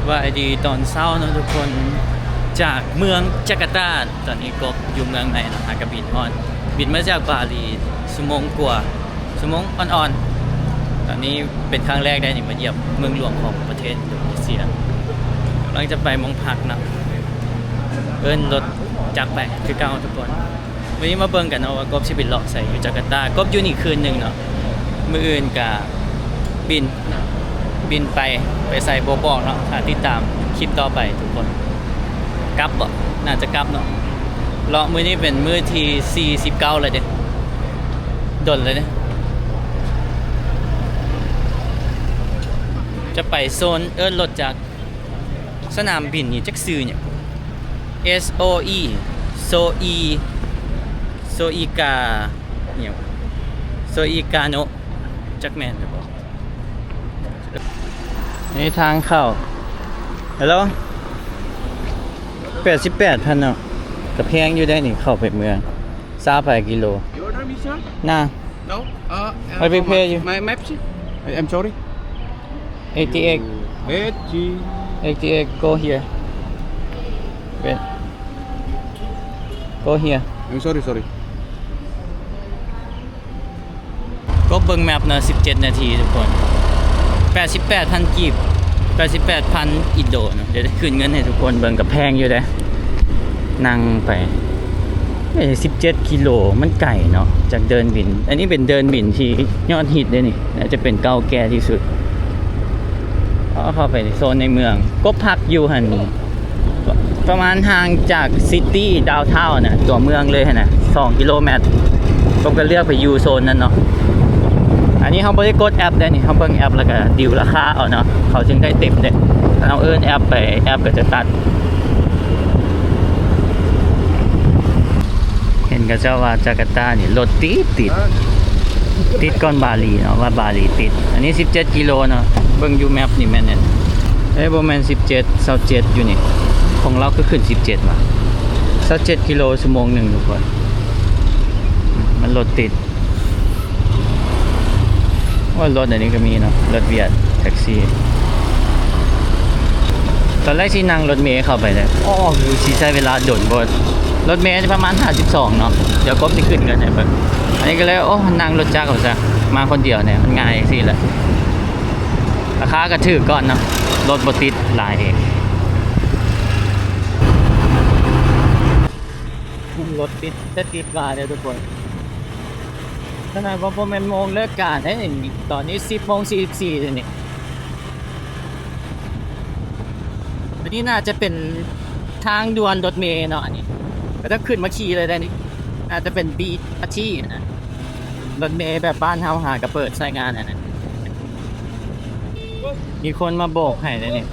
ว่าดีตอนเช้านะทุกคนจากเมืองจาการ์ตาตอนนี้กบอยู่เมืองไหนนะฮะกับบินฮอนบินมาจากบาหลีชั่วโมงกว่าชั่วโมงอ่อนๆตอนนี้เป็นครั้งแรกได้นี่มาเยี่ยมเมืองหลวงของประเทศอินโดนีเซียกำลังจะไปมองพักนะเอิ้นรถจากไปคือเก่าทุกคนวันนี้มาเบิ่งกันเนาะว่ากบสิบินเลาะใส่อยู่จาการ์ตากบอยู่นี่คืนนึงเนาะมื้ออื่นก็บินไปใส่โบบอกเนาะถ้าติดตามคลิปต่อไปทุกคนกลับบ่น่าจะกลับเนาะเลาะมื้อนี้เป็นมื้อที่49แล้วเด้ดนเลยเด้จะไปโซนรถจากสนามบินนี่จักซื่อเนี่ย SOE โซอีกาเนี่ยโซอีกาโนจักแม่นหรือเปล่านี่ทางเข้าฮัลโหล88,000เนาะกระแพงอยู่ได้นี่เข้าไปเมือง20กิโล You order me, sir? น่า No. I will pay you. My maps? I'm sorry. 88 go here wait go here I'm sorry. ก็เบิ่งแมปนะ17 นาทีทุกคน 88,000 กีบ 88,000 อินโดเนาะเดี๋ยวจะคืนเงินให้ทุกคนเบิ่งกับแพงอยู่เด้นั่งไป17 กิโลมันไกลเนาะจากเดินบินอันนี้เป็นเดินบินที่ยอดฮิตเลยนี่น่าจะเป็นเก่าแก่ที่สุดเข้าไปในโซนในเมืองก็พักอยู่หันประมาณห่างจากซิตี้ดาวน์ทาวน์นะตัวเมืองเลยนะ2 กิโลเมตรก็เลือกไปอยู่โซนนั้นเนาะอันนี้เขาไม่ได้กดแอปได้นี่เขาเบิ่งแอปแล้วก็ดิวราคาเอาเนาะเขาจึงได้เต็มเด้เอาแอปไปแอปก็จะตัดเห็นก็เจ้าว่าจาการ์ตานี่รถติดก่อนบาหลีเนาะว่าบาหลีติดอันนี้17 กิโลเนาะเบิ่งอยู่แมปนี่แม่นเนี่ยบ่แม่น17 27อยู่นี่ของเราก็ขึ้น17ว่ะ27 กิโลชั่วโมงนึงทุกคนมันรถติดว่ารถอันนี้ก็มีเนาะรถเวียดแท็กซี่ตอนแรกที่นั่งรถเมล์เข้าไปเลยคือใช้เวลาโดนบนรถเมล์ประมาณ52เนาะเดี๋ยวก็จะขึ้นกันไปอันนี้ก็เลยนั่งรถจักรเอาซะมาคนเดียวเนี่ยมันง่ายสิแหละราคาก็ถือก่อนเนาะรถบ่ติดหลายรถติดแต่ติดว่าเนี่ยทุกคนขนาดว่าผมเป็นโมงเลิกการได้นี่ตอนนี้10:44เลยนี่อันนี้น่าจะเป็นทางด่วนรถเมล์เนาะอันนี้ก็ถ้าขึ้นมาขี่เลยได้นี่น่าจะเป็น BRT นะรถเมล์แบบบ้านเฮาหาก็เปิดใช้งานนะมีคนมาโบกให้เลยนี่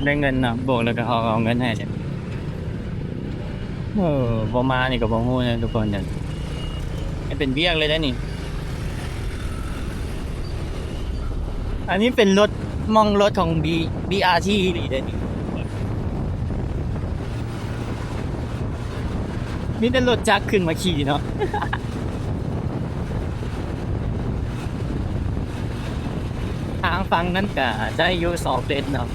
ได้เงินเนาะโบกแล้วก็เอาเงินให้เนี่ยบ่มานี่ก็บ่ฮู้นะทุกคนเนี่ยเป็นเบี้ยเลยนะนี่อันนี้เป็นรถมองรถของ BRT นี่ได้นี่มีแต่รถจักรขึ้นมาขี่เนาะ ทางฟังนั้นก็ได้อยู่2 เลนเนาะ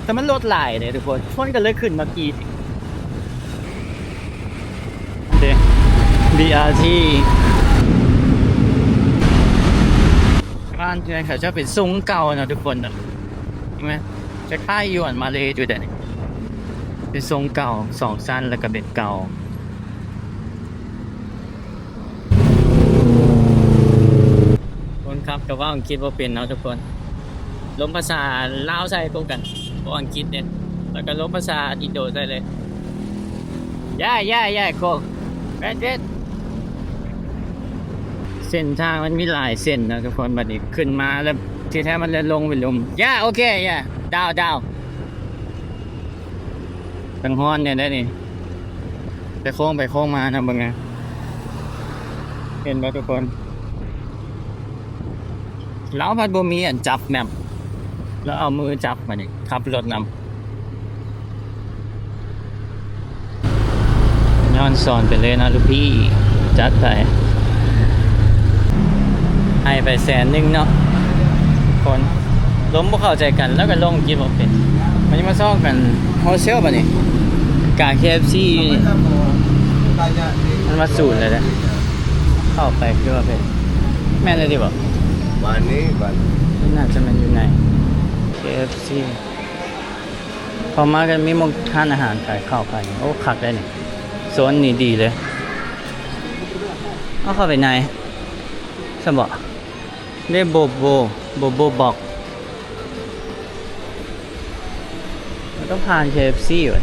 แต่มันรถหลายเลยทุกคนก็เลยขึ้นมาขี่BRT บ้านเพื่อนเขาจะเป็นซุ้งเก่านะทุกคนนะใช่ไหมจะค่ายยวนมาเลยด้วยแต่นี่เป็นซุ้งเก่า2 ชั้นแล้วก็เป็นเก่าคนครับก็ว่าอังกฤษว่าเป็นเนาะทุกคนลมภาษาลาวใส่ตรงกันเพราะอังกฤษเนี่ยแล้วก็ลมภาษาอินโดใส่เลยย่าโคแบดเส้นทางมันมีหลายเส้นนะทุกคนบัดนี้ขึ้นมาแล้วที่แท้มันเลยลงไปลุมโอเคดาวตังฮ้อนเนี่ยได้นี่แต่โค้งไปโค้งมานะบังไงเห็นไหมทุกคนแล้วพัดบ่มีอันจับแมพแล้วเอามือจับมานี่ขับรถนำย้อนสอนไปเลยนะลูกพี่จัดไปให้ไป100,000เนาะคน ล้มบ่เข้าใจกันแล้วก็ลงกินบ่เป็นมันจะมาซ้อกันโฮเซลป่ะนี่กา KFC อยู่นี่มันมาสูตรเลยนะเข้าไปคือว่าเป็นแม่นเลยดิบ่ Bani, bani. น่าจะมันอยู่ใน KFC พอมากันมีหมองทานอาหารขายข้าวขายโอ้คักได้นี่โซนนี้ดีเลยเอาเข้าไปในสบเรียกโบบอกมันต้องผ่าน KFC ว่ะ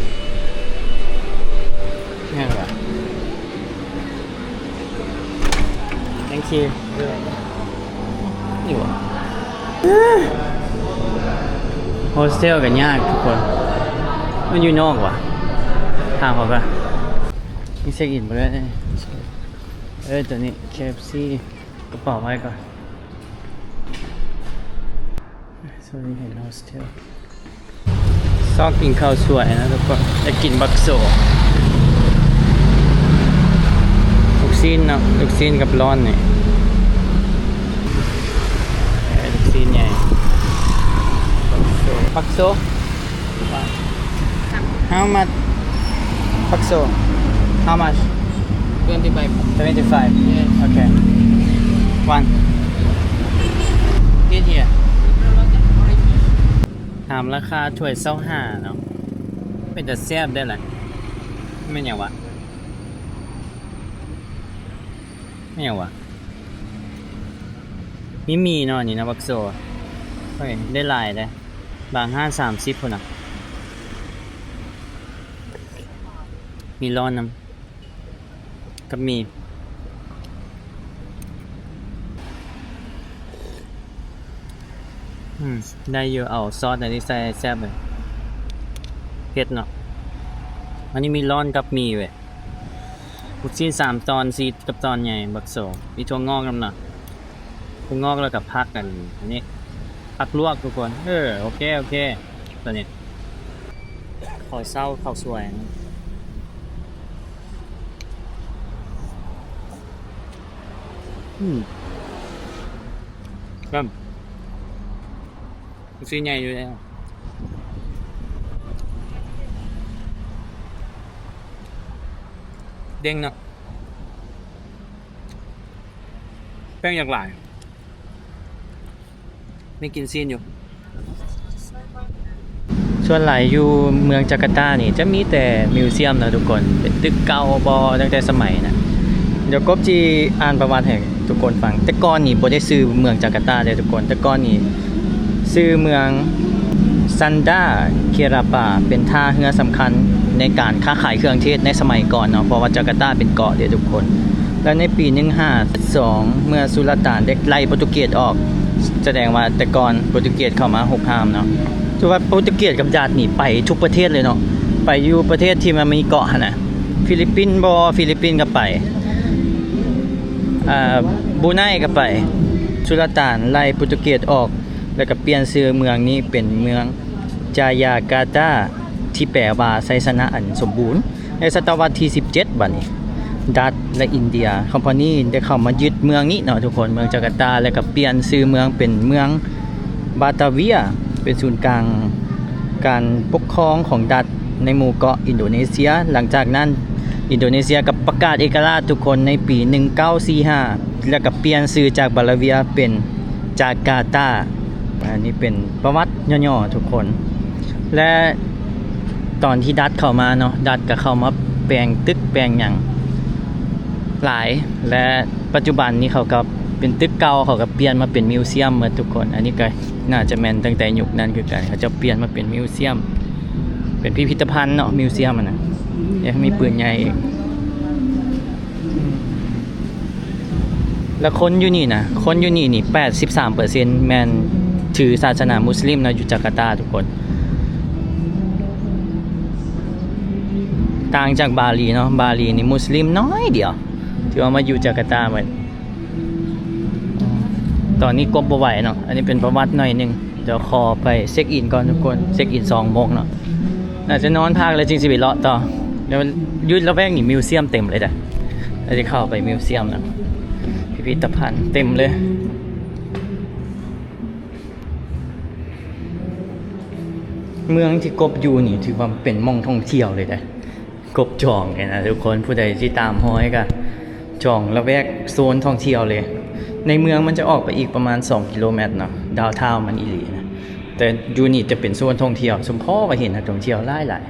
นี่ว่ะ thank you นี่ว่ะโฮสเทลกันยากทุกคนมันอยู่นอกว่ะทางเขาปะมีเช็คอินไปแล้วตัวนี้ KFC กระเป๋าไว้ก่อนสวัสดีเห็นโฮสเทลซอกกินข้าวสวยนะทุกคนจะกินบักโซลูกซีนเนาะลูกซีนกับร้อนเนี่ยลูกซีนใหญ่บักโซ how much บักโซ how much 25 okay one get here ถามราคาถ้วย25เนาะเป็นแต่แซ่บได้แหละไม่อย่างวะไม่อย่างวะมีเนาะนี่นะบักโซเฮ้ยได้หลายเลยบางห้า30พุ่นน่ะมีร้อนน้ำกับมีได้เยอะเอาซอสอันนี้ใส่แซ่บเลยเผ็ดเนาะอันนี้มีร้อนกับมีเว้ยลูกชิ้น3 ตอน4กับตอนใหญ่บักโซมีถั่วงอกน้ำหนักถั่วงอกแล้วกับผักกันอันนี้ผักลวกทุกคนโอเคตัวนี้ขอเศร้าข้าวสวยนะครับลูกชิ้นใหญ่อยู่แล้วเด้งเนาะแป้งอย่างหลายไม่กินซีนอยู่ส่วนหลายอยู่เมืองจาการ์ตานี่จะมีแต่มิวเซียมนะทุกคนเป็นตึกเก่าบอตั้งแต่สมัยนะเดี๋ยวกบจีอ่านประวัติให้ทุกคนฟังแต่ก่อนนี่บ่ได้ซื้อเมืองจาการ์ตาเลยทุกคนแต่ก่อนนี่ซื้อเมืองซันดาเคราปาเป็นท่าเรือสำคัญในการค้าขายเครื่องเทศในสมัยก่อนเนาะเพราะว่าจาการ์ตาเป็นเกาะเดียวทุกคนแล้วในปี1572เมื่อสุลต่านได้ไล่โปรตุเกสออกแสดงว่าแต่ก่อนโปรตุเกสเข้ามาหุกห้ามเนาะถือว่าโปรตุเกสกับญาตินี่ไปทุกประเทศเลยเนาะไปอยู่ประเทศที่มันมีเกาะหั่นน่ะฟิลิปปินส์ก็ไปบรูไนก็ไปสุลต่านไล่โปรตุเกสออกแล้วก็เปลี่ยนชื่อเมืองนี้เป็นเมืองจายาการ์ตาที่แปลว่าไซสนะอันสมบูรณ์ในศตวรรษที่17บัดนี้ดัตช์และอินเดียคอมพานีได้เข้ามายึดเมืองนี้เนาะทุกคนเมืองจาการ์ตาแล้วก็เปลี่ยนชื่อเมืองเป็นเมืองบาตาเวียเป็นศูนย์กลางการปกครองของดัตช์ในหมู่เกาะอินโดนีเซียหลังจากนั้นอินโดนีเซียกับประกาศเอกราชทุกคนในปี1945แล้วก็เปลี่ยนชื่อจากบาตาเวียเป็นจาการ์ตาอันนี้เป็นประวัติย่อๆทุกคนและตอนที่ดัตช์เข้ามาเนาะดัตช์ก็เข้ามาแปลงตึกแปลงหยังหลายและปัจจุบันนี้เขาก็เป็นตึกเก่าเขาก็เปลี่ยนมาเป็นมิวเซียมหมดทุกคนอันนี้ก็น่าจะแม่นตั้งแต่ยุคนั้นคือกันเขาจะเปลี่ยนมาเป็นมิวเซียมเป็นพิพิธภัณฑ์เนาะมิวเซียมอ่ะนะยังมีปืนใหญ่อีกแล้วคนอยู่นี่ 83% แม่นถือศาสนามุสลิมเนาะอยู่จาการ์ตาทุกคนต่างจากบาหลีเนาะบาหลีนี่มุสลิมน้อยเดียวที่ว่ามาอยู่จาการ์ตาหมดตอนนี้กบบ่ไหวเนาะอันนี้เป็นประวัติหน่อยนึงเดี๋ยวขอไปเช็คอินก่อนทุกคนเช็คอิน2 โมงเนาะน่าจะนอนพักแล้วจริงสิไปเลาะต่อเดี๋ยวยืดแล้วแว่งนี่มิวเซียมเต็มเลยจ้ะเราจะเข้าไปมิวเซียมนะพิพิธภัณฑ์เต็มเลย เมืองที่กบอยู่นี่ถือว่าเป็นหม่องท่องเที่ยวเลยนะกบจองเลยนะทุกคนผู้ใดที่ตามห้อยก็จองละแวกโซนท่องเที่ยวเลย ในเมืองมันจะออกไปอีกประมาณ2 กิโลเมตรเนาะดาวเทาวน์มันอีหลีนะแต่อยู่นี่จะเป็นโซนท่องเที่ยวสมพ่อก็เห็นนักท่องเที่ยวหลาย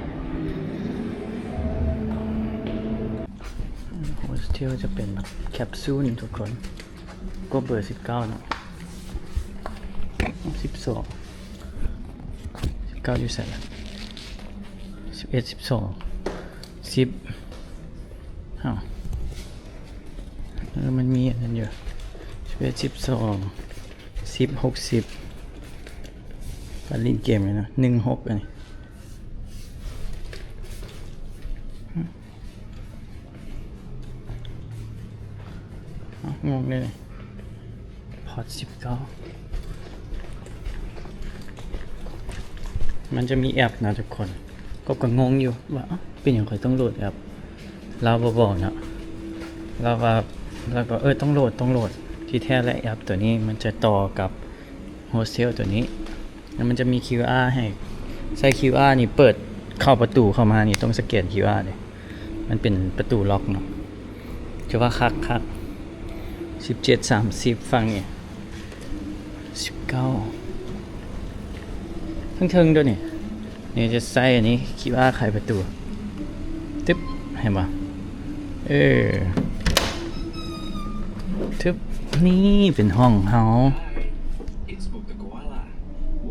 โฮสเทลจะเป็นแบบแคปซูลทุกคนก็เบอร์19เนาะ12 19อยู่ใส่ละ11 12 10อ้าวมันมีอันนั้นอยู่11 12 10 60การเล่นเกมเลยนะ16อันนี้งงเลยพอร์ต19มันจะมีแอปนะทุกคนก็งงอยู่ว่าเป็นอย่างไรต้องโหลดแอปเราบอกนะเราก็ต้องโหลดที่แท้และแอปตัวนี้มันจะต่อกับโฮสเทลตัวนี้แล้วมันจะมี QR ให้ใส่ QR นี่เปิดเข้าประตูเข้ามานี่ต้องสแกน QR เลยมันเป็นประตูล็อกเนาะจะว่าคัก17 30ฟังนี่19เทิงๆด้วยนี่จะใส่อันนี้ QR ไขประตูตึ๊บเห็นป่ะทึบนี่เป็นห้องเฮา It's Book the Koala.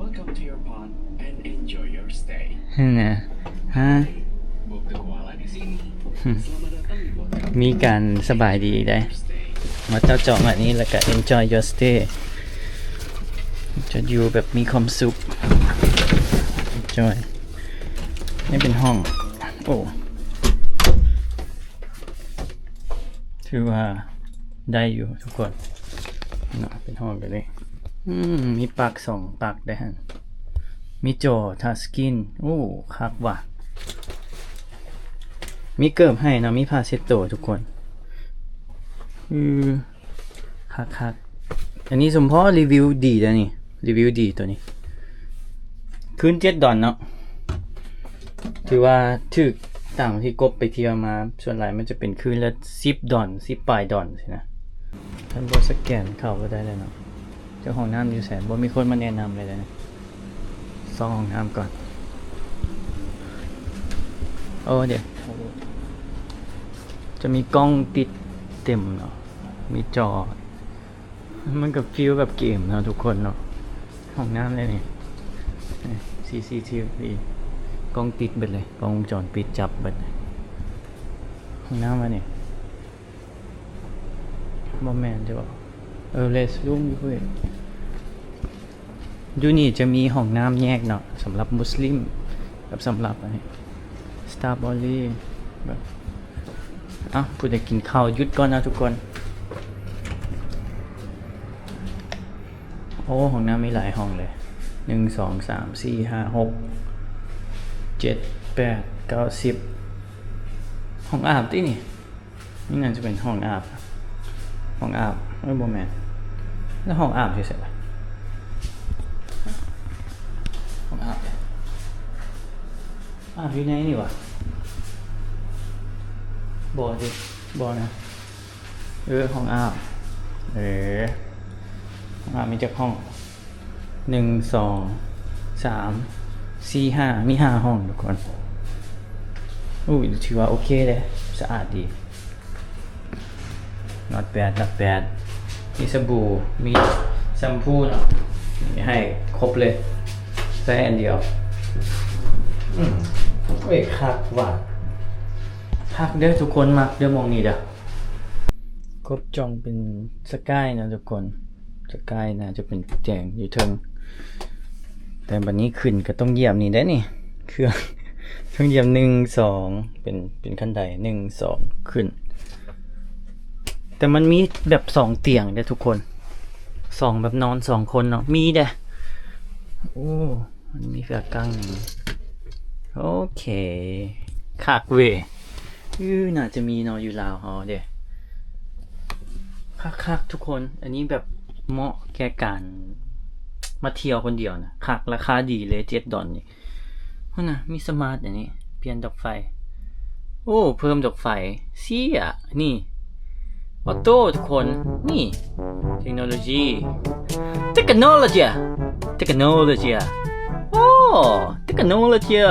Welcome to your pond and enjoy your stay. นะฮะ Book the Koala di sini. Selamat datang di Book มีการสบายดีได้ Your Stay. มาเจ้าจองอันนี้แล้วก็ enjoy your stay จะอยู่แบบมีความสุข enjoy นี่เป็นห้องโอ้ถือว่าได้อยู่ทุกคนเนาะเป็นห้องแบบนี้มีปลั๊ก2 ปลั๊กได้ฮะมีจอทัชสกรีนโอ้คักว่ะมีเกิบให้นะมีผ้าเช็ดตัวทุกคนคักอันนี้สมพอรีวิวดีแล้วนี่รีวิวดีตัวนี้คืน$7เนาะถือว่าถึกต่างที่กบไปเที่ยวมาส่วนใหญ่มันจะเป็นคืนละ$10 10 ปลายดอนสินะท่านบอสแกนเข้าก็ได้เลยเนาะเจ้าห้องน้ำอยู่แสนบ่มีคนมาแนะนำเลยนะซ่องห้องน้ำก่อนเดี๋ยวจะมีกล้องติดเต็มเนาะมีจอมันกับฟิลแบบเกมเนาะทุกคนเนาะห้องน้ำเลยนี่ CCTV กล้องติดเบิดเลยกล้องวงจรปิดจับเบิดเลยห้องน้ำมาเนี่ยบอมแมนจะบอกเลสรูมด้วยดูนี่จะมีห้องน้ำแยกเนาะสำหรับมุสลิมกับสำหรับอะไรสตาร์บอลลี่แบบผู้ใดกินข้าวหยุดก่อนนะทุกคนห้องน้ำมีหลายห้องเลย1 2 3 4 5 6 7 8 9 10ห้องอาบที่นี่น่าจะเป็นห้องอาบบ่แม่นแล้วห้องอาบที่เสร็จแล้วห้องอาบอยู่ไหนนี่วะบ่นะห้องอาบห้องอาบมีจากห้อง1 2 3 4 5มี5ห้องทุกคนถือว่าโอเคเลยสะอาดดีnot bad มีสบู่มีแชมพูเนาะให้ครบเลยใช้อันเดียวคักว่ะคักเด้อทุกคนมักเด้อมองนี่เด้อกบจองเป็นสกายนะทุกคนสกายนะจะเป็นแจงอยู่เทิงแต่บัดนี้ขึ้นก็ต้องเหยียบนี่ได้นี่เครื่องต้องเหยียบ1 2เป็นขั้นใด1 2ขึ้นแต่มันมีแบบ2 เตียงเด้อทุกคน2แบบนอน2 คนเนาะมีเด้มันมีเสือกางโอเคคักเว้ยน่าจะมีนอนอยู่ลาวเฮาเด้คักทุกคนอันนี้แบบเหมาะแก่การมาเที่ยวคนเดียวนะคักราคาดีเลย$7นี่ น่ะมีสมาร์ทอันนี้เปลี่ยนดอกไฟโอ้เพิ่มดอกไฟเสียนี่ออโต้ทุกคนนี่เทคโนโลยีโอ้เทคโนโลยี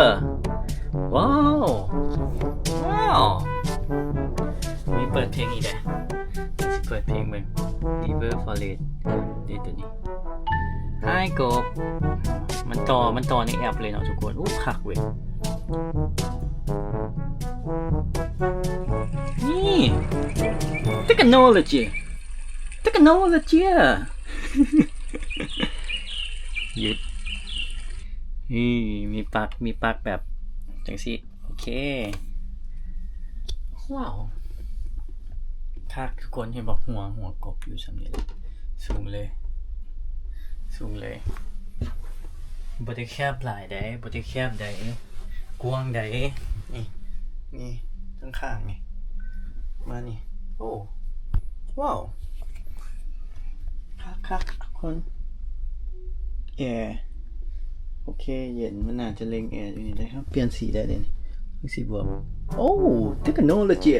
ว้าวมีเปิดเพลงอีกเลยสิเปิดเพลงมึง River Forest นี่ตัวนี้ให้กบมันต่อในแอปเลยเนาะทุกคนอู้คักเว้ยนี่เทคโนโลยีหยุดนี่มีปลั๊กแบบจังสิโอเคว้าวคักทุกคนเห็นบอกหัวกบอยู่สำนี้เลยสูงเลยบ่ได้แคบหลายได้บ่ได้แคบได้กว้างได้นี่ข้างๆนี่มานี่โอ้ว้าวคักทุกคนแอร์โอเคเย็นมันน่าจะเล็งแอร์อยู่นี่ได้ครับเปลี่ยนสีได้เลยนี่สีบวกโอ้เทคโนโลยี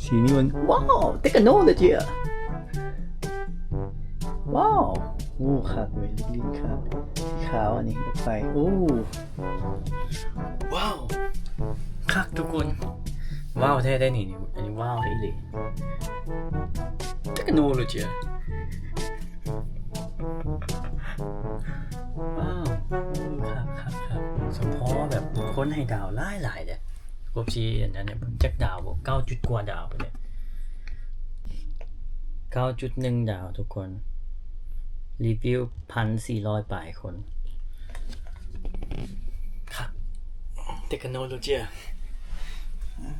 สีนี้มันว้าวเทคโนโลยีว้าวโอ้คักเว้ยลิ้นคักสีขาวอันนี้รถไฟโอ้ว้าวคักทุกคนว้าวแท้ได้นี่อันนี้ว้าวได้เลยเทคโนโลยีว้าวครับสมพอแบบค้นให้ดาวหลายเลยกบชีอันนั้นเนี่ยผมจักดาวบอก9 จุดกว่าดาวไปเลย 9.1 ดาวทุกคนรีวิว 1,400 ปลายคนครับเทคโนโลยี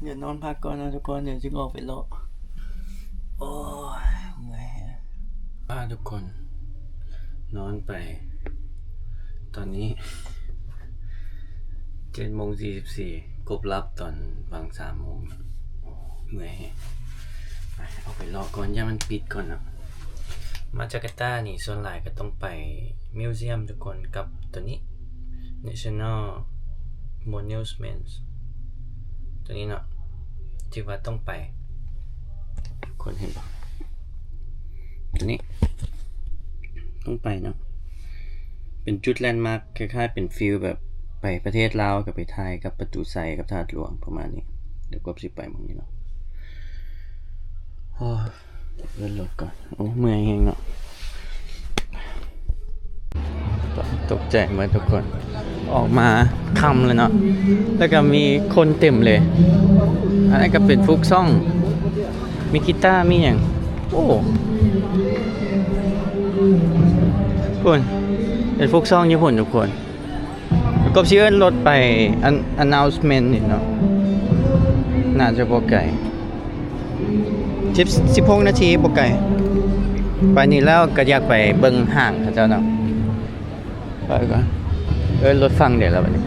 เดี๋ยวนอนพักก่อนนะทุกคนเดี๋ยวจึงออกไปเลาะโอ้ยเมื่อยทุกคนนอนไปตอนนี้7:44กบรับตอนวาง 3 โมงเมื่อยไปเอาไปรอก่อนอย่ามันปิดก่อนนะมาจาการ์ตานี่ส่วนหลายก็ต้องไปมิวเซียมทุกคนกับตัวนี้ National Monuments ตัวนี้เนาะที่ว่าต้องไปคนเห็นปะตัวนี้ต้องไปเนาะเป็นจุดแลนด์มาร์คคล้ายๆเป็นฟิลแบบไปประเทศลาวกับไปไทยกับประตูไซกับธาตุหลวงประมาณนี้เดี๋ยวก็สิไปหมองนี้เนาะโอ้เดินรถก่อนโอ้เมื่อยแฮงเนาะตกใจมาทุกคนออกมาค่ำเลยเนาะแล้วก็มีคนเต็มเลยอันนี้ก็เป็นฟุกซ่องมีกีตาร์มีอย่างโอ้คุณเป็นฟุกซ่องญี่ปุ่นทุกคนก็เชื่อรถไปannouncement นี่เนาะน่าจะบ่ไกล16 นาทีบ่ไกลไปนี่แล้วก็อยากไปเบิ่งห้างเขาเจ้าเนาะไปก่อนรถฟังเดี๋ยวแล้วบัดนี้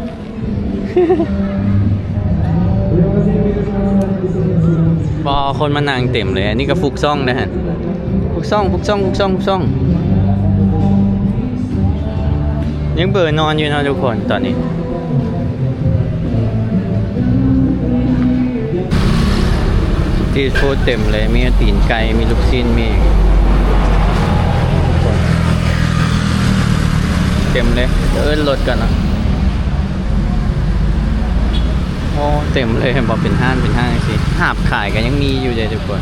พอคนมานั่งเต็มเลยอันนี้ก็ฟุกซ่องนะฮะฟุกซ่องยังเบื่อนอนอยู่นะทุกคนตอนนี้ที่ฟูดเต็มเลยมีตีนไก่มีลูกชิ้นมีเต็มเลยรถกันนะโอ้เต็มเลยบอกเป็นห้างสิหาบขายกันยังมีอยู่เลยทุกคน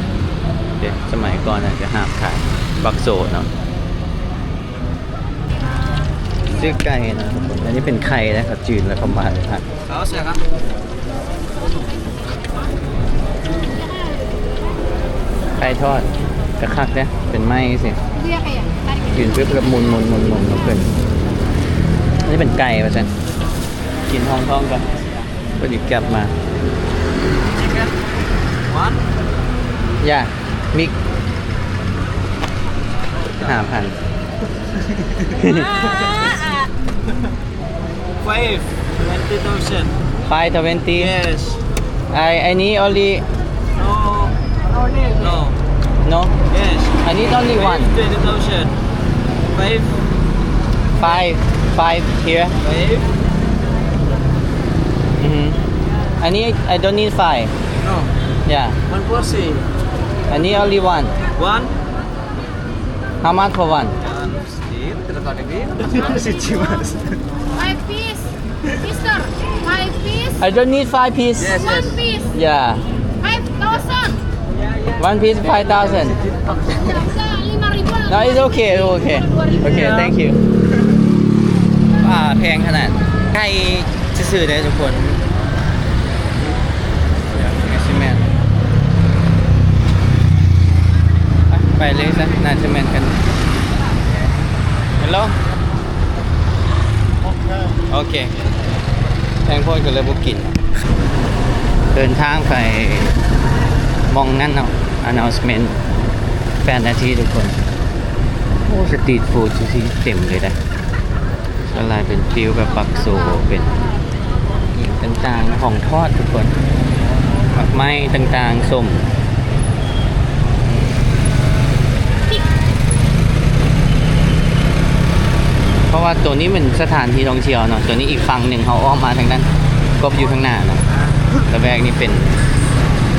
เดี๋ยวสมัยก่อนอาจจะหาบขายบักโซเนาะซื้อไก่นะทุกคนอันนี้เป็นไข่นะครับจืดแล้วเขามาครับเขาเสียครับไข่ทอดกระคักเนี่ยเป็นไม้สิยืนเพื่อหมุนเขาขึ้นอันนี้เป็นไก่ป่ะจ๊ะกินท้องกันก็ดิบกลับมาย่ามิก5,000 520 yes I need only no yes I need only one 5 5 here. I don't need 5. No, Yeah. one portion. I need only one. One. How much for one? Five piece. Mister, 5 piece. I don't need 5 piece. Yes. One piece. Yeah. 5,000. One piece 5,000. 5,000. No, it's okay. It's okay. Okay, thank you. แพงขนาดใกล้ซื่อๆเลยทุกคนเดี๋ยวนี่ใช่ไหมไปเลยซะน่าจะแมนกันฮัลโหลโอเคแพงโพดก็เลยบุกิน เดินทางไปมองนั่นเอา announcement 8 นาทีทุกคน โอ้สตรีทฟู้ดที่เต็มเลยนะอะไรเป็นฟิวแบบปักโซเป็นต่างๆของทอดทุกคนผักไม้ต่างๆส้มเพราะว่าตัวนี้มันสถานที่ท่องเที่ยวเนาะตัวนี้อีกฝั่งหนึ่งเขาอ้อมมาทางนั้นก็อยู่ข้างหน้าเนาะระแวกนี้เป็น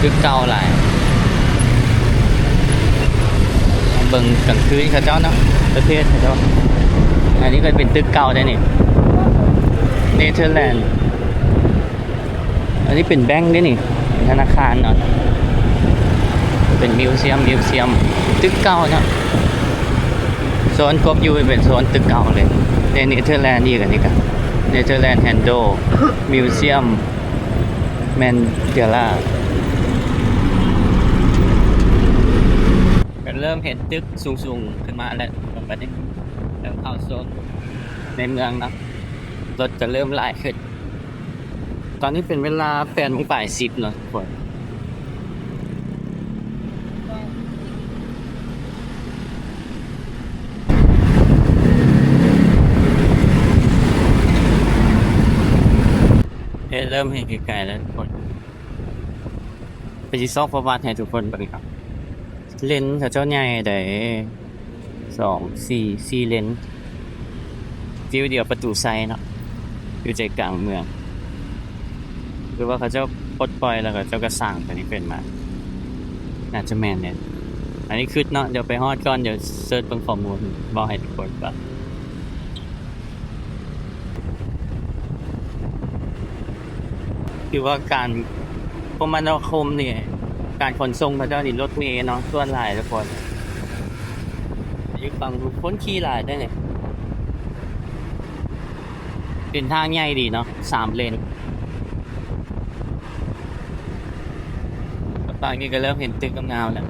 ตึกเก่าหลายเบิ่งกลางคืนเขาเจ้าเนาะประเทศเขาเจ้าอันนี้ก็เป็นตึกเก่าได้นี่เนเธอร์แลนด์อันนี้เป็นแบงค์ด้วยนี่ธนาคารเนาะเป็นมิวเซียมตึกเก่าเนาะโซนกบอยู่เป็นโซนตึกเก่าเลยในเนเธอร์แลนด์นี่กันนี่กันเนเธอร์แลนด์แฮนโดมิวเซียมแมนเดล่าเริ่มเห็นตึกสูงๆขึ้นมาแล้วแบบนี้เริ่มเข้าโซนในเมืองนะรถจะเริ่มไล่ขึ้นตอนนี้เป็นเวลา8:10เนาะทุกคนเริ่มเห็นไกลๆแล้วทุกคนไปที่ซอกประวัติให้ทุกคนไปครับเลนส์เจ้าใหญ่ได้4 เลนส์ฟิวเดียวประตูไซเนาะอยู่ใจกลางเมืองคือว่าเขาเจ้าปลดปล่อยแล้วก็เจ้าก็สั่งตัวนี้เป็นมาน่าจะแมนเนี่ยอันนี้คือเนาะเดี๋ยวไปฮอดก่อนเดี๋ยวเซิร์ชเบิ่งข้อมูลบอกให้ทุกคนฟังคือว่าการคมนาคมเนี่ยการขนส่งพระเจ้านี่รถเมล์เนาะส่วนหลายทุกคนอยู่ฝั่งพ้นขี่หลายได้เนี่ยเป็นทางใหญ่ดีเนาะ3 เลนฝั่งนี้ก็เริ่มเห็นตึกงามๆแล้ว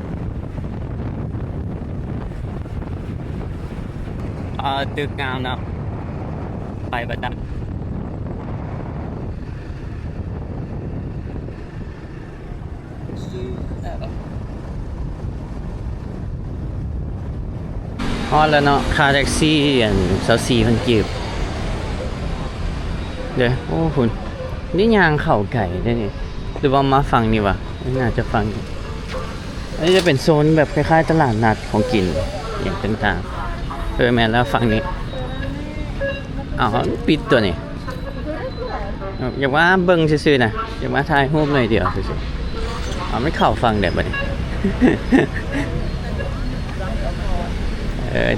ตึกงามเนาะไปประดับฮอดแล้วเนาะค่าแท็กซี่อัน24,000 กีบเดี๋ยวโอ้คุณนี่ยางเข่าไก่ได้นี่หรือว่ามาฟังนี่วะน่าจะฟังอันนี้จะเป็นโซนแบบคล้ายๆตลาดนัดของกินอย่างต่างๆแม่นแล้วฟังนี้ปิดตัวนี้อยากว่าเบิ่งซื่อๆนะอยากว่าถ่ายรูปหน่อยเดียวซื่อๆไม่เข้าฟังได้บ่นี่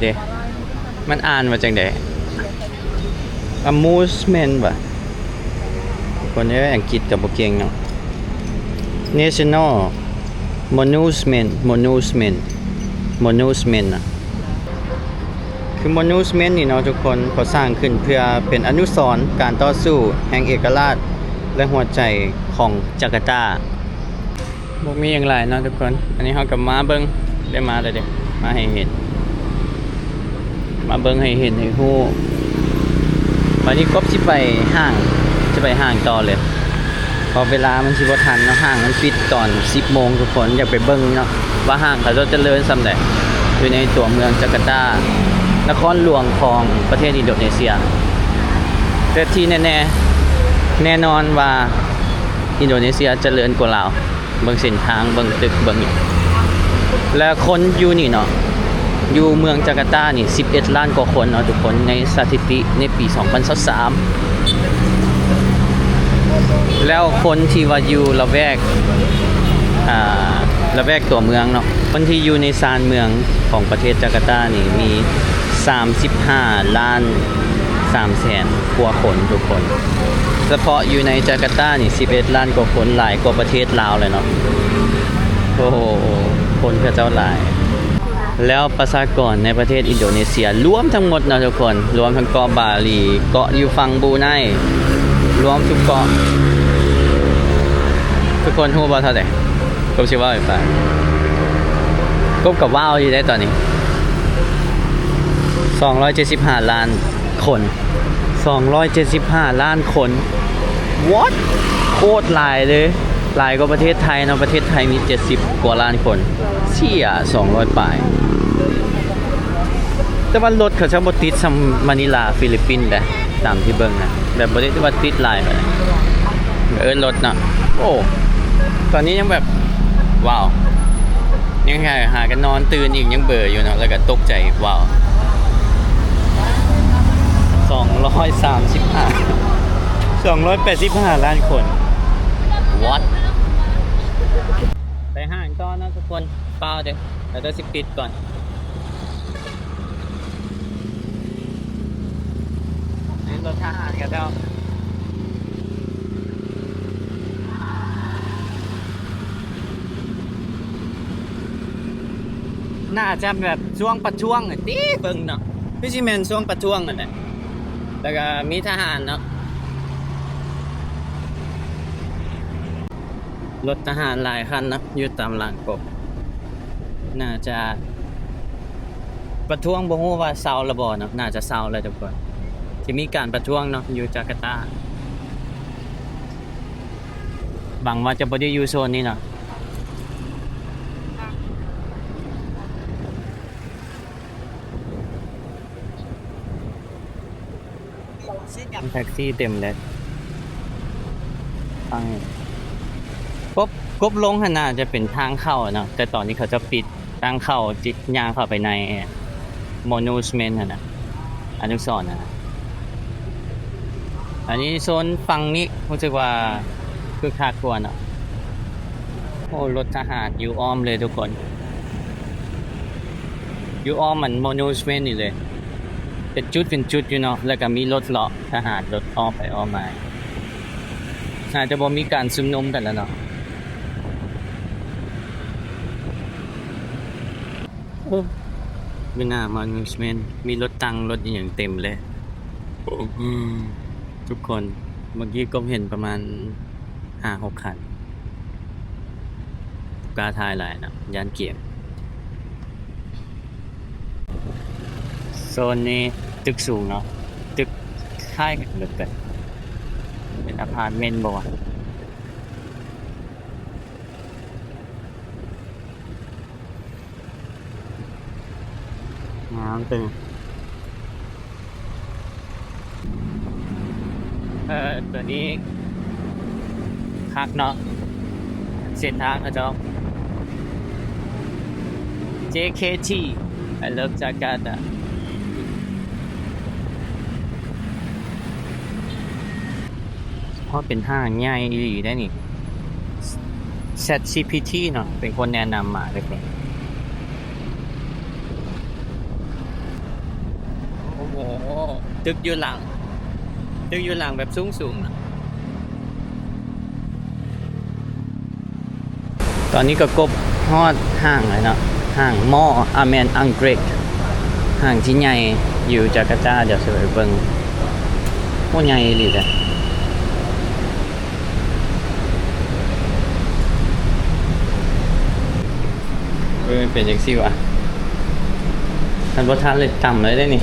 เดี๋ยวมันอ่านมาจากไหน amusement ป่ะคนนี้อังกฤษกับโบเก่งเนาะ national monument นะคือ monument นี่เนาะทุกคนเขาสร้างขึ้นเพื่อเป็นอนุสรณ์การต่อสู้แห่งเอกราชและหัวใจของจาการ์ตาบ่มีอย่างไรเนาะทุกคนอันนี้เขากับมาเบิ้งได้มาเลยเด้มาให้เห็นมาเบิ้งให้เห็นให้ฮู้วันนี้ก็สิไปห้างต่อเลยพอเวลามันสิบ่ทันเนาะห้างมันปิดตอน 10 โมงทุกคนอยากไปเบิ้งเนาะว่าห้างเขาจะเจริญส่ำใดอยู่ในตัวเมืองจาการ์ตานครหลวงของประเทศอินโดนีเซียแต่ที่แน่นอนว่าอินโดนีเซียเจริญกว่าลาวเบิ่งเส้นทางเบิ่งตึกเบิ่งและคนอยู่นี่เนาะ อยู่เมืองจาการ์ตานี่11ล้านกว่าคนเนาะทุกคนในสถิติในปี2023แล้วคนที่ว่าอยู่ละแวกละแวกตัวเมืองเนาะคนที่อยู่ในซานเมืองของประเทศจาการ์ตานี่มี35ล้าน3แสนกว่าคนทุกคนเฉพาะอยู่ในจาการ์ตานี่11ล้านกว่าคนหลายกว่าประเทศลาวเลยเนาะโอ้โหคนเขาเจ้าหลายแล้วประชากรในประเทศอินโดนีเซียรวมทั้งหมดนะทุกคนรวมทั้งเกาะบาหลีเกาะอยู่ฝั่งบรูไนรวมทุกเกาะทุกคนรู้บ่เท่าไหร่กบชื่อว่าไอ้ฟ้ากบกับว่าวอยู่ได้ตอนนี้275ล้านคน275ล้านคน what โคตรหลายเลยหลายกว่าประเทศไทยเนาะประเทศไทยมี70กว่าล้านคนเชี่ย200ปลายแต่ว่ารถเขาจะบ่ติดซัมมานิลาฟิลิปปินส์ได้ตามที่เบิ่งนะแบบบ่ได้ว่าติดหลายเลยรถเนาะโอ้ตอนนี้ยังแบบว้าวยังหากันนอนตื่นอีกยังเบื่ออยู่เนาะแล้วก็ตกใจอีกว้าว285ล้านคน what ไปห้างต่อนะทุกคนเปล่าเดี๋ยวเราสิปิดก่อนนี่รถทหารกันแล้วน่าจะแบบช่วงประท้วงตีเบิ่งเนาะพี่ชิแมนช่วงประท้วงนั่นแหละแล้วก็มีทหารเนาะรถทหารหลายคันนะอยู่ตามหลังกบน่าจะประท้วงบ่ฮู้ว่าเซาระบ่เนาะน่าจะเซาแล้วทุกคนที่มีการประท้วงเนาะอยู่จาการ์ตาหวังว่าจะบ่ได้อยู่โซนนี้เนาะแท็กซี่เต็มเลยฟังกบลงขนาดจะเป็นทางเข้าเนาะแต่ตอนนี้เขาจะปิดทางเข้าจิตย่างเข้าไปในมอนูสเมนต์นะอนุสรณ์นะอันนี้โซนฝั่งนี้รู้สึกว่าคือคาดกลัวเนาะโอ้รถทหารอยู่อ้อมเลยทุกคนอยู่อ้อมเหมือนมอนูสเมนต์นี่เลยเป็นจุดอยู่เนาะแล้วก็มีรถเลาะทหารรถอ้อมไปอ้อมมาอาจจะบ่มีการซุ่มนุมกันแล้วเนาะไม่น่ามานูสเมนมีรถตังรถอย่างเต็มเลยทุกคนเมื่อกี้ก็เห็นประมาณ 5-6 คันกล้าทายหลายนะยานเกียร์โซนนี้ตึกสูงเนาะตึกค่ายกันเลยเป็นอพาร์ตเมนต์บ่วะน้ำตึงตัวนี้คักเนาะเส้นทางเขาจะ JKT I love Jakarta เพราะเป็นห้างใหญ่ดีได้นี่ ZCPT เนาะเป็นคนแนะนำมาเลยครับโอ้โหตึกอยู่หลังแบบสูงนะตอนนี้ก็กบฮอดห้างเลยเนาะห้างมออาเมนอังเกรกห้างที่ใหญ่อยู่จาการ์ตาเดี๋ยวสวยเบิ่งโคตรใหญ่เลยจ้ะเป็นจังซี่วะท่านบ่ทันเลยต่ำเลยได้นี่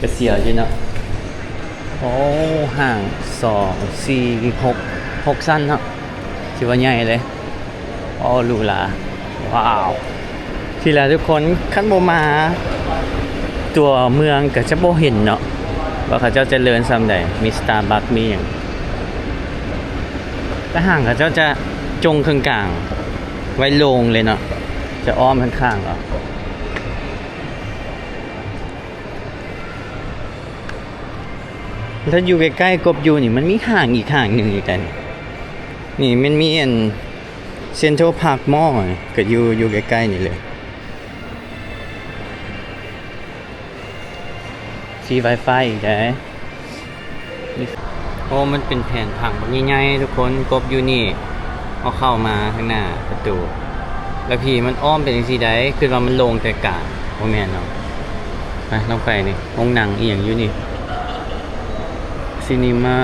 ก็เสียวอยู่เนาะโอ้ห่าง2 4 6สั้นเนาะถือว่าใหญ่เลยโอ้ลูลาว้าวที่แล้วทุกคนคันบ่มาตัวเมืองก็จะบ่เห็นเนาะว่าเขาเจ้าเจริญซำใดมี Starbucks มีหยังแต่ห่างเขาเจ้าจะจงครึ่งกลางไว้โล่งเลยเนาะจะอ้อมข้างๆเหรอ แล้วอยู่ใกล้ๆกบอยู่นี่มันมีห้างอีกห้างหนึ่งอีกแต่นี่มันมีอันเซ็นทรัลพาร์คมอลล์ก็อยู่ใกล้ๆนี่เลยฟรี Wi-Fi อีกได้โอ้มันเป็นแผ่นผังแบบง่ายๆทุกคนกบอยู่นี่เอาเข้ามาข้างหน้าประตูแล้วพี่มันอ้อมเป็นจังซี่ได้คือว่ามันลงแต่กลางบ่แม่นเนาะไปลงไปนี่โรงหนังอีหยังอยู่นี่ซีนีมา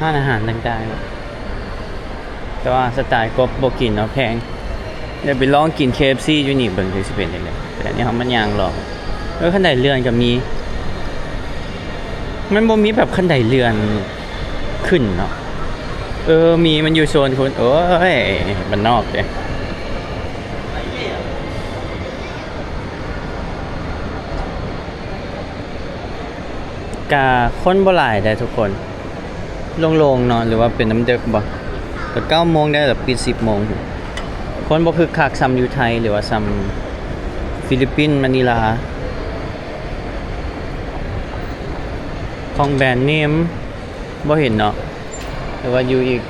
ร้านอาหารต่างๆแต่ว่าสไตล์กบบ่กินเนาะแพงเดี๋ยวไปลองกิน KFC อยู่นี่เบิ่งสิเป็นจังได๋แต่อันนี้มันย่างหรอกคันไดเลื่อนก็มีมันบ่มีแบบคันไดเลื่อนขึ้นเนาะมีมันอยู่โซนคนโอ้ยบ้านนอกเด้กะคนบ่หลายได้ทุกคนโล่งๆเนาะหรือว่าเป็นน้ำดึกบ่ก็9 โมงได้แล้วปิด10 โมงคนบ่คึกคักซ้ำอยู่ไทยหรือว่าซ้ำฟิลิปปินส์มะนิลาของแบรนด์เนมบ่เห็นเนาะหรือว่าอยู่อีก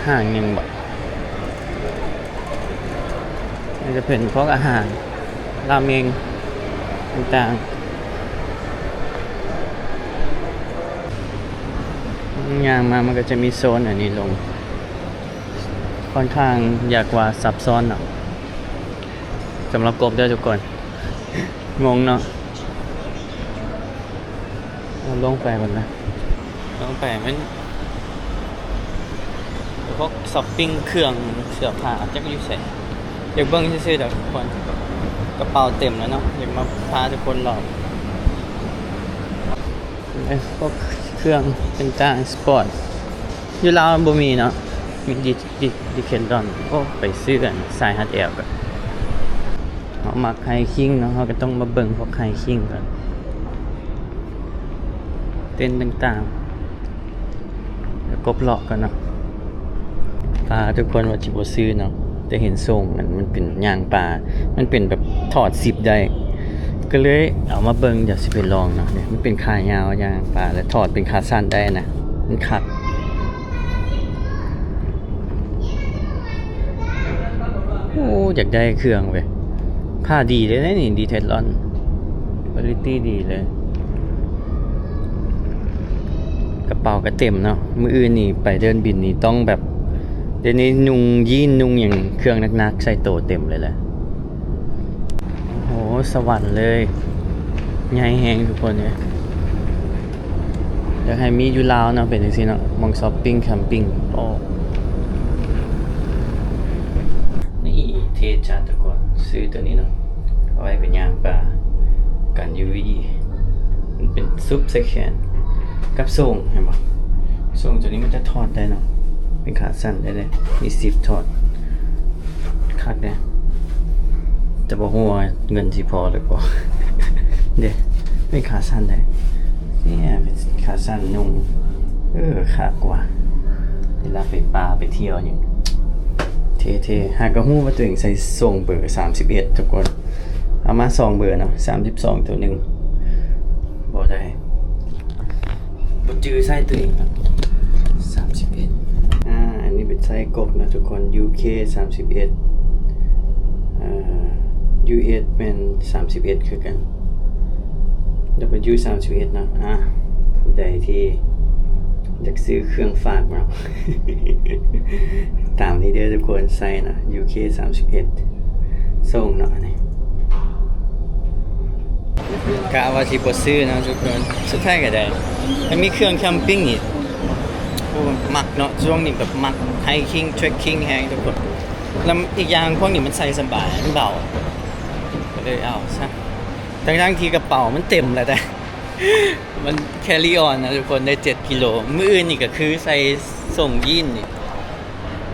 ห้างหนึ่งบ่มันจะเป็นพวกอาหารราเมงต่างๆย่างมามันก็จะมีโซนอันนี้ลงค่อนข้างอยากว่าซับซ้อนเนาะสำหรับกบด้วยทุกคน งงเนาะเราลงไปก่อนนะลงไปมันพวกช้อปปิ้งเครื่องเสื้อผ้าจักอยู่ไสอยากเบิ่งซื่อๆเด้อทุกคนกระเป๋าเต็มแล้วเนาะอยากมาพาทุกคนรอบพวกเครื่องต่างๆสปอร์ตอยู่ลาวบ่มีเนาะมีดิเคทลอนโอ้ไปซื้อกันสายฮัดแอลก็เอามักไฮคิงเนาะเฮาก็ต้องมาเบิ่งพวกไฮคิงก่อนเต้นต่างๆแล้วกบเลาะกันเนาะปลาทุกคนว่าจิบ่ซื้อเนาะแต่เห็นทรงมันเป็นย่างปลามันเป็นแบบถอด10ได้ก็เลยเอามาเบิ่งเดี๋ยวสิไปลองเนาะเนี่ยมันเป็นขายาวย่างปลาแล้วถอดเป็นขาสั้นได้นะมันขัดโอ้อยากได้เครื่องเว้ยผ้าดีเลยนะนี่ดีเทลลอนคุณภาพดีเลยกระเป๋าก็เต็มเนาะมื้ออื่นนี่ไปเดินบินนี่ต้องแบบเดี๋ยวนี้นุ่งยีนนุ่งอย่างเครื่องนักๆใส่โตเต็มเลยแหละโอ้โหสวรรค์เลยใหญ่แฮงทุกคนเลยอยากให้มีอยู่ลาวเนาะเป็นจังซี่เนาะมองช้อปปิ้งแคมปิ้งโอ้นี่เทจัดทุกคนซื้อตัวนี้เนาะเอาไว้เป็นย่างปลากัน UV มันเป็นซุปใส่แขนกับส่งเห็นป่ะส่งตัวนี้มันจะทอดได้เนาะเป็นขาสั้นได้เลยมี10 ทอดคักเนี่ยแต่บ่ฮู้ว่าเงินสิพอหรือเปล่า เด้เป็นขาสั้นได้เนี่ยเป็นขาสั้นนุ่งขากว่าเวลาไปป่าไปเที่ยวอย่างเท่ๆหากก็ฮู้ว่าตัวเองใส่ส่งเบอร์31ทุกคนเอามา2เบอร์เนาะ32ตัวนึงบ่ได้บ่จื้อใส่ตัวเองครับ31อันนี้เป็นไซส์กบนะทุกคน UK 31US เป็น31คือกัน W 31นะผู้ใดที่อยากซื้อเครื่องฝากมา ตามนี้เด้อทุกคนไซส์นะ UK 31ส่งเนาะนี่กะว่าสิบ่ซื้อนะทุกคนสุดท้ายก็ได้มันมีเครื่องแคมปิ้งนี่โอ้มักเนาะช่วงนี้แบบมักไฮกิ้งเทรคกิ้งแฮงทุกคนแล้วอีกอย่างพวกนี้มันใส่สบายมันเบาก็เลยเอาซะทั้งที่กระเป๋ามันเต็มแล้วแต่ มันแครี่ออนนะทุกคนได้7 กิโลมื้ออื่นนี่ก็คือใส่ส่งยีนนี่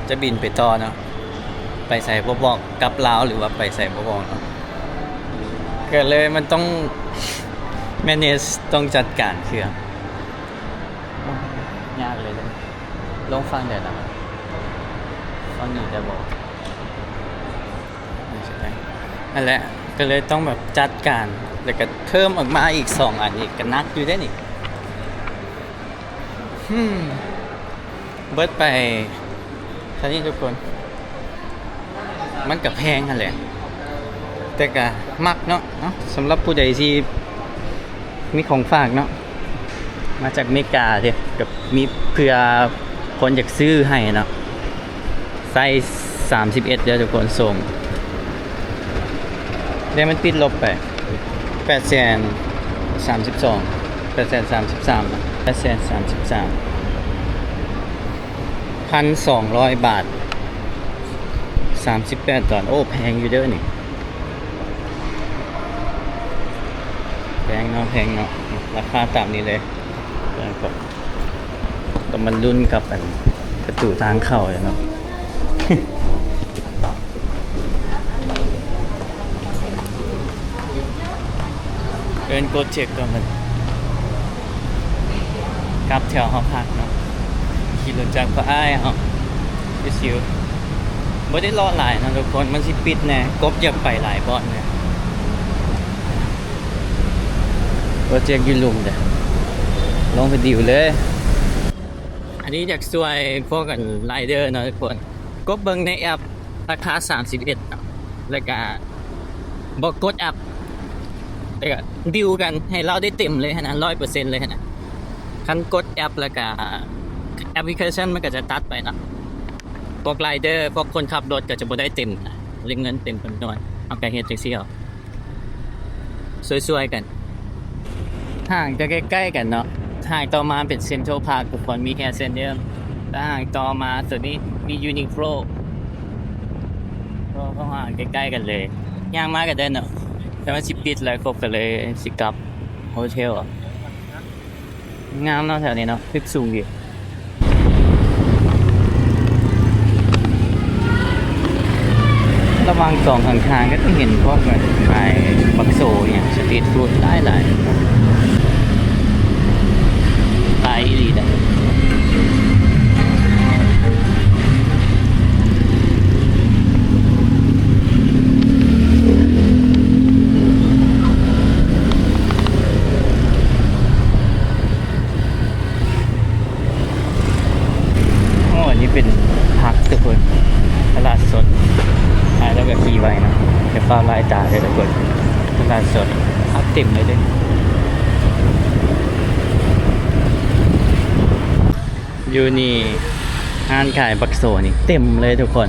จะบินไปต่อเนาะไปใส่บ่บอกกลับลาวหรือว่าไปใส่บ่บอกเนาะก็เลยมันต้อง manage ต้องจัดการเครื่องยากเลยลองฟังได้แล้วฟังนี่ได้บอกนั่นแหละ ก็เลยต้องแบบจัดการแล้วก็เพิ่มออกมาอีก2 อันอีกก็นักอยู่ได้นี่เบิดไปท่านี้ทุกคน มันก็แพงนั่นแหละแต่ก็มักเนาะสำหรับผู้ใดที่มีของฝากเนาะมาจากอเมริกาเด้กับมีเพื่อคนอยากซื้อให้เนาะไซส์31เดี๋ยวทุกคนส่งได้มันติดลบไป832 833 833 1,200 บาท38 โอ้แพงอยู่เด้อนี่แพงเนาะราคาตามนี้เลยแล้วก็มันรุ่นกับประตูทางเข้าเนาะ เอินโกเจ็กก็มันกลับแถวหอพักเนาะขี่รถจากพระอ้ายเอาชิวๆบ่ได้รอหลายนะทุกคนมันสิปิดแน่กบอยากไปหลายบอนเนี่ยโปรเจกต์อยู่ลุมเด้อลองไปดิวเลย อันนี้อยากช่วยพวกกันไรเดอร์เนาะทุกคนกดเบิ่งในแอปราคา31เนาะแล้วก็บ่กดแอปแล้วก็ดิวกันให้เราได้เต็มเลยนะ 100% เลยนะคันกดแอปแล้วก็แอปพลิเคชันมันก็จะตัดไปเนาะพวกไรเดอร์พวกคนขับรถก็จะบ่ได้เต็มนะเรียกเงินเต็มจำนวนเอาไปเฮ็ดจังซี่เอาสวยๆกันห่างจะใกล้ๆกันเนาะห่างต่อมาเป็นเซ็นทรัลพาร์คทุกคนมีแค่เส้นเดียวแล้วห่างต่อมาตัวนี้มียูนิโคลก็ห่างใกล้ๆกันเลยย่างมากันได้เนาะแต่ว่าสิปิดแล้วครบกันเลยสิกลับโฮเทลอ่ะงามเนาะแถวนี้เนาะตึกสูงดีระหว่างสองข้างๆก็จะเห็นพวกแบบขายบักโซอย่างสตรีทฟู้ดหลายอีหลีได้โอ้อันนี้เป็นผักทุกคนตลาดสดแล้วก็ขี่ไว้นะจะเฝ้าลายตาเลยทุกคนตลาดสดผักเต็มเลยด้วยอยู่นี่ห้านขายบักโซนี่เต็มเลยทุกคน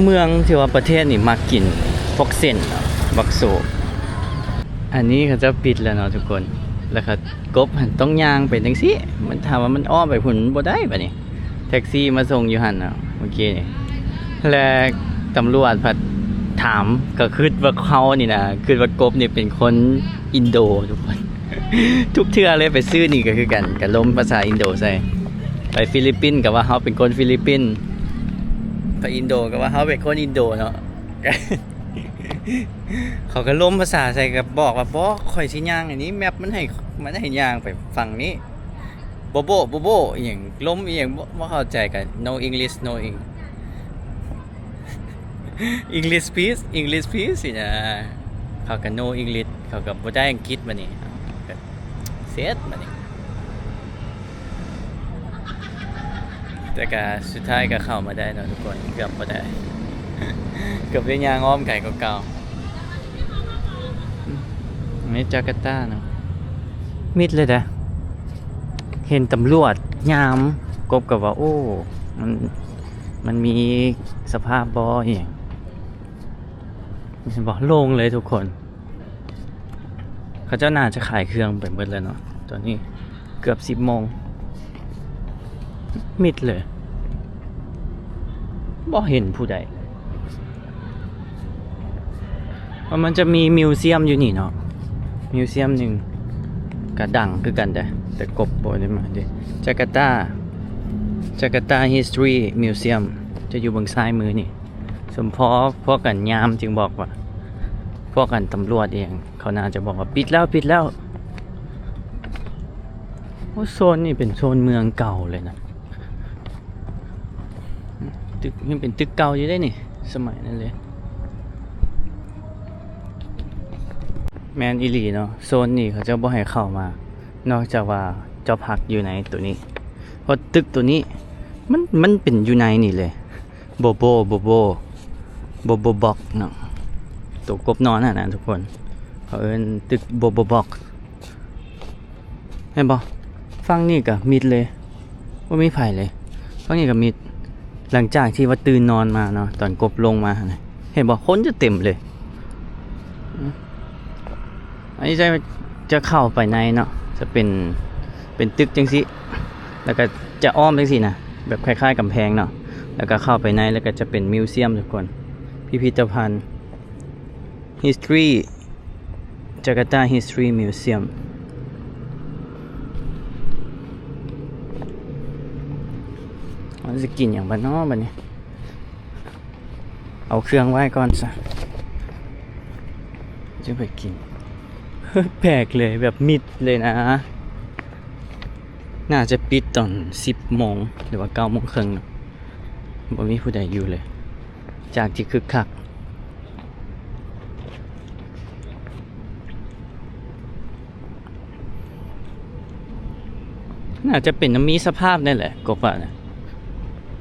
เมืองที่ว่าประเทศนี่มากินพวกเส้นบักโซอันนี้เขาจะปิดแล้วเนาะทุกคนแล้วก็กบหันต้องย่างไปจังซี่มันถามว่ามันอ้อมไปพุ่นบ่ได้บัดนี้แท็กซี่มาส่งอยู่หั่นน่ะเมื่อกี้นี่แล้วตำรวจพัดถามก็คิดว่าเขานี่นะคิดว่ากบนี่เป็นคนอินโดทุกคนทุกเทื่อเลยไปซื้อนี่ก็คือกันกับล้มภาษาอินโดใส่ไปฟิลิปปินส์กับว่าเขาเป็นคนฟิลิปปินส์ไปอินโดกับว่าเขาเป็นคนอินโดเนาะ เขาก็ล้มภาษาใส่กับบอกว่าบ่ข่อยสิย่างอันนี้แมปมันให้ย่างไปฝั่งนี้โบโบอหย่างล้มอหย่างบ่เข้าใจกัน no English no English please สินะเขาก็ no English เขาก็บ่ได้อังกฤษบัดนี้เสียดบัดนี้แต่ก็สุดท้ายก็เข้ามาได้เนาะทุกคนเกือบบ่ได้ เกือบได้ย่างอ้อมไก่เก่าๆนี่จาการ์ตาเนาะมิดเลยนะเห็นตำรวจยามกบกับว่าโอ้มันมีสภาพบ่อย่างฉันบอกโล่งเลยทุกคนเขาเจ้าน่าจะขายเครื่องไปหมดเลยเนาะตอนนี้เกือบ10 โมงมิดเลยบ่เห็นผู้ใดมันจะมีมิวเซียมอยู่นี่เนาะมิวเซียมหนึ่งกระดังคือกันแต่กบบ่ได้มาดิจาการ์ตา History Museum จะอยู่บนซ้ายมือนี่สมพอพวกกันยามจึงบอกว่าพวกกันตำรวจเองเขาน่าจะบอกว่าปิดแล้วโซนนี่เป็นโซนเมืองเก่าเลยนะตึกนี่เป็นตึกเก่าอยู่ได้นี่สมัยนั้นเลย แมนอีหลีเนาะโซนนี้เขาจะบ่ให้เข้ามา นอกจากว่าเจ้าพักอยู่ในตัวนี้เพราะตึกตัวนี้มันเป็นอยู่ในนี่เลยโบโบบ็อกเนาะตัวกบนอนนะทุกคนเขาเอิ้นตึกโบบ็อกเห็นบ่ฟังนี่ก็มิดเลยว่ามีไผเลยฟังนี่ก็มิดหลังจากที่ว่าตื่นนอนมาเนาะตอนกบลงมานะเห็นบ่คนจะเต็มเลยอันนี้จะเข้าไปในเนาะจะเป็นตึกจังสิแล้วก็จะอ้อมจังสินะแบบคล้ายๆกำแพงเนาะแล้วก็เข้าไปในแล้วก็จะเป็นมิวเซียมทุกคนพิพิธภัณฑ์ History Jakarta History Museum เราจะกินอย่างบ้านนอกบ้านนี้เอาเครื่องไว้ก่อนซะจะไปกิน แปลกเลยแบบมิดเลยนะ น่าจะปิดตอน10 โมงหรือว่า9 โมงครึ่งนะบ่มีผู้ใดอยู่เลย จากที่คึกคักน่าจะเป็นน้ำมีสภาพนี่แหละกบอ่ะนะ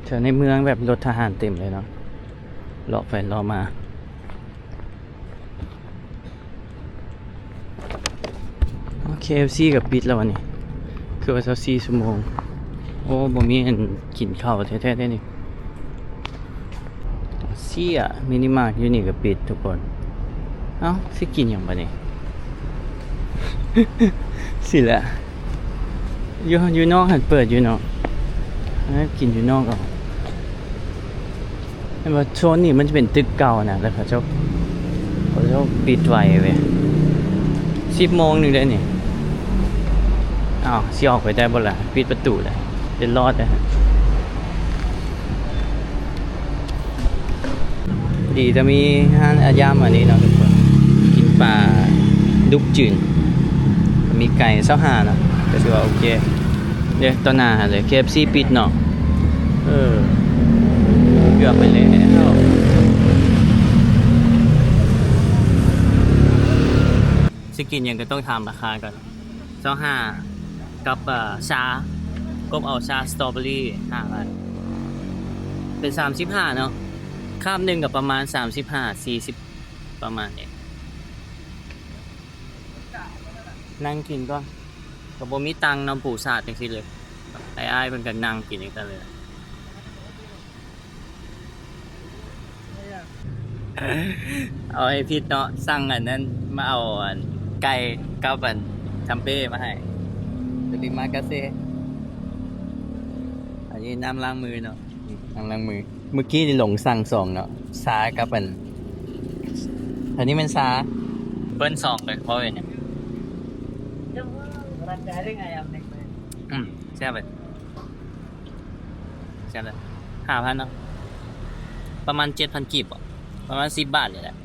แถวในเมืองแบบรถทหารเต็มเลยเนาะเลาะไปเลาะมาKFC กับปิดแล้ววันนี้คือว่า4 ชั่วโมงโอ้บ่มีอันกินข้าวแท้ๆได้นี่เสียมินิมาร์ทอยู่นี่กับปิดทุกคนเอ้าสิกินหยังบัดนี้ สิแหละอยู่นอกหันเปิดอยู่เนาะกินอยู่นอกเอาแต่ว่าโซนนี่มันจะเป็นตึกเก่านะแล้วเขาเจ้าปิดไว้เว้ย10 โมงนึงได้นี่อ้าวสิออกไปได้บ่ล่ะปิดประตูได้เดินรอดได้ฮะดีจะมีห้านอาญามอันนี้เนาะทุกคนกินปลาดุกจืนมีไก่25เนาะก็ถือว่าโอเคเดี๋ยวต่อหน้าเลย KFC ปิดเนาะเกือบไปแล้วสิกินยังก็ต้องทำราคาก่อน25กับชากบเอาชาสตรอเบอรี่5 บาทเป็น35เนาะข้ามหนึ่งกับประมาณ35-40ประมาณนี้นั่งกินก็กับบ่มีตังน้ำปูสาดจังซี่เลยไอ้ๆเพิ่นก็นั่งกินจังซั่นเลยเอาให้พี่เนาะสั่งอันนั้นมาเอาอันไก่กับอันทัมเป้มาให้เดลิมากาเซ่อันนี้น้ำล้างมือเนาะน้ำล้างมือเมื่อกี้นี่หลงสั่ง2เนาะซากับอันนี้มันซาเบิ้ล2เลยเพราะเป็นแซ่บเลยแซ่บเลย5,000เนาะประมาณ 7,000 กีบอ่ะประมาณ10 บาทเลยแหละ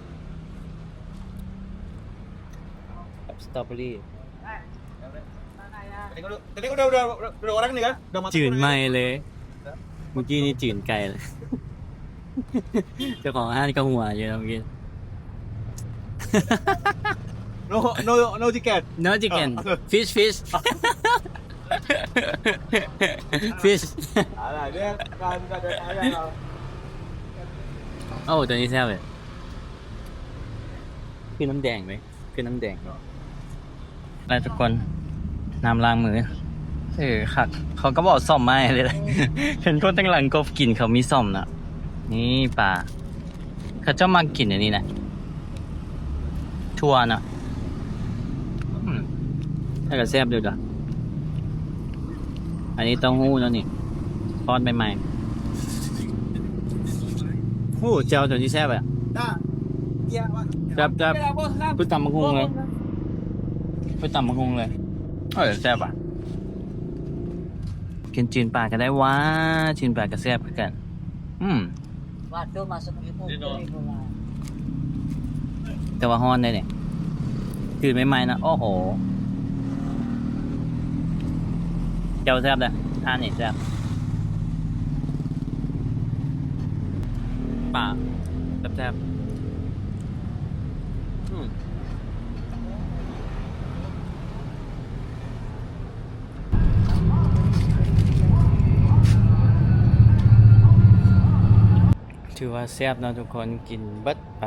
กับสตรอเบอรี่จืดไม่เลยเมื่อกี้นี่จืดไก่เลยเจ้าของห้างก็หัวอยู่เมื่อกี้ no ticket no chicken fish fish โอ้ตัวนี้แซ่บเลยคือน้ำแดงไหมคือน้ำแดงไปทุกคนน้ำล้างมือคักเขาก็บอกซ่อมไม้เลย เห็นคนตั้งหลังกบกินเขามีซ่อมนะนี่ปลาเขาเจ้ามากินอันนี้นะทัวนะถ้าเกิดแซ่บดูด่ะอันนี้เต้าหู้แล้วนี่ทอดใหม่ๆโอ้เจ้าตัวนี้แซ่บอ่ะจับเพิ่งตำมะฮุงเลยแซ่บอ่ะกินจีนปลาก็ได้ว้าจีนปลาก็แซ่บเหมือนกันแต่ว่าฮ้อนได้เนี่ยคือใหม่ๆนะโอ้โหเจ้าแซ่บเลยทานนี่แซ่บปลาแซ่บ ว่าแซ่บเนาะทุกคนกินเบัดไป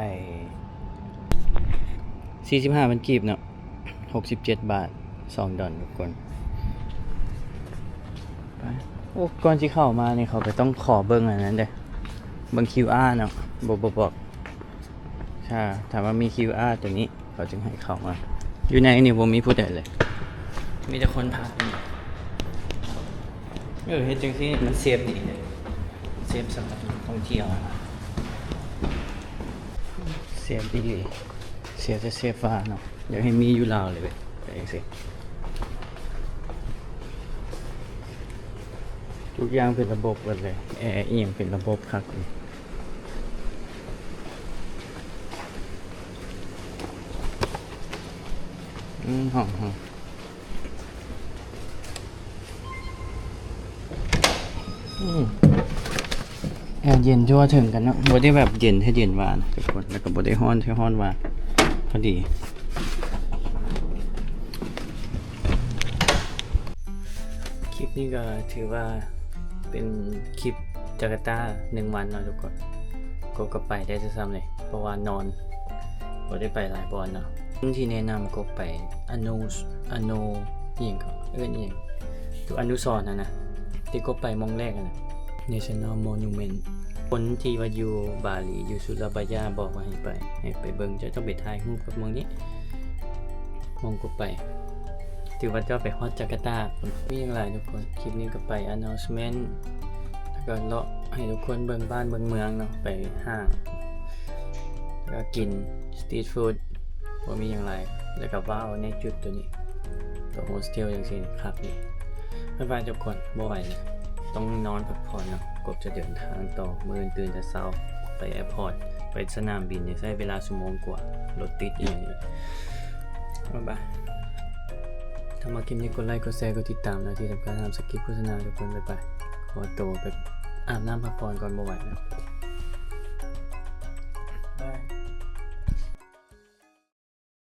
45มันกีบเนาะ67 บาท2 ดอลทุกคนไปโอ้ก่อนที่เข้ามานี่เขาไปต้องขอเบิ่งอันนั้นเด้เบิ่ง QR เนาะบอกใช่ถามว่ามี QR ตัวนี้เขาจึงให้เข้ามาอยู่ในนี่บ่มีผู้ใดเลยมีแต่คนพักนี่เฮ็ดจังซี่มันเซฟดีเลยเซฟสำหรับนักท่องเที่ยวเซฟดีเสียจะเซฟฟ้าเนาะอยากให้มีอยู่ลาวเลยไปเองสิทุกอย่างเป็นระบบหมดเลยแอร์เอียงเป็นระบบครับห้องแอร์เย็นทั่วถึงกันเนาะบ่ได้แบบเย็นให้เย็นหวานทุกคนแล้วก็บ่ได้ร้อนให้ร้อนหวานพอดีคลิปนี้ก็ถือว่าเป็นคลิปจาการ์ตา1 วันเนาะทุกคนก็ไปได้จะซ้ำเลยเพราะว่านอนบ่ได้ไปหลายบอลเนาะที่แนะนำก็ไปอโนเอียงก็เอิ้นเอียงตัวอนุสรณ์นะที่ก็ไปมองแรกนะ National Monument คนที่ว่าอยู่บาหลีอยู่สุราบายาบอกว่าให้ไปเบิ่งจะต้องไปถ่ายรูปกับมองนี้มองก็ไปถือว่าเจ้าไปฮอตจาการ์ตามีอย่างไรทุกคนคลิปนี้ก็ไป announcement แล้วก็เลาะให้ทุกคนเบิ่งบ้านเบิ่งเมืองเนาะไปห้างแล้วก็กินสตรีทฟู้ดว่ามีอย่างไรแล้วก็ว้าวในจุดตัวนี้ตัวโฮสเทลอย่างนี้ครับนี่บ๊ายบายทุกคนบ่ไหวนะต้องนอนพักผ่อนเนาะกบจะเดินทางต่อมื้อตื่นแต่เช้าไปแอร์พอร์ตไปสนามบินเนี่ยใช้เวลาชั่วโมงกว่ารถติดอย่างนี้บ๊ายบายถ้ามาคลิปนี้กดไลค์กดแชร์กดติดตามนะที่สำคัญทำสกิปโฆษณาทุกคนบ๊ายบายขอตัวไปอาบน้ำพักผ่อนก่อนบ่ไหวนะบาย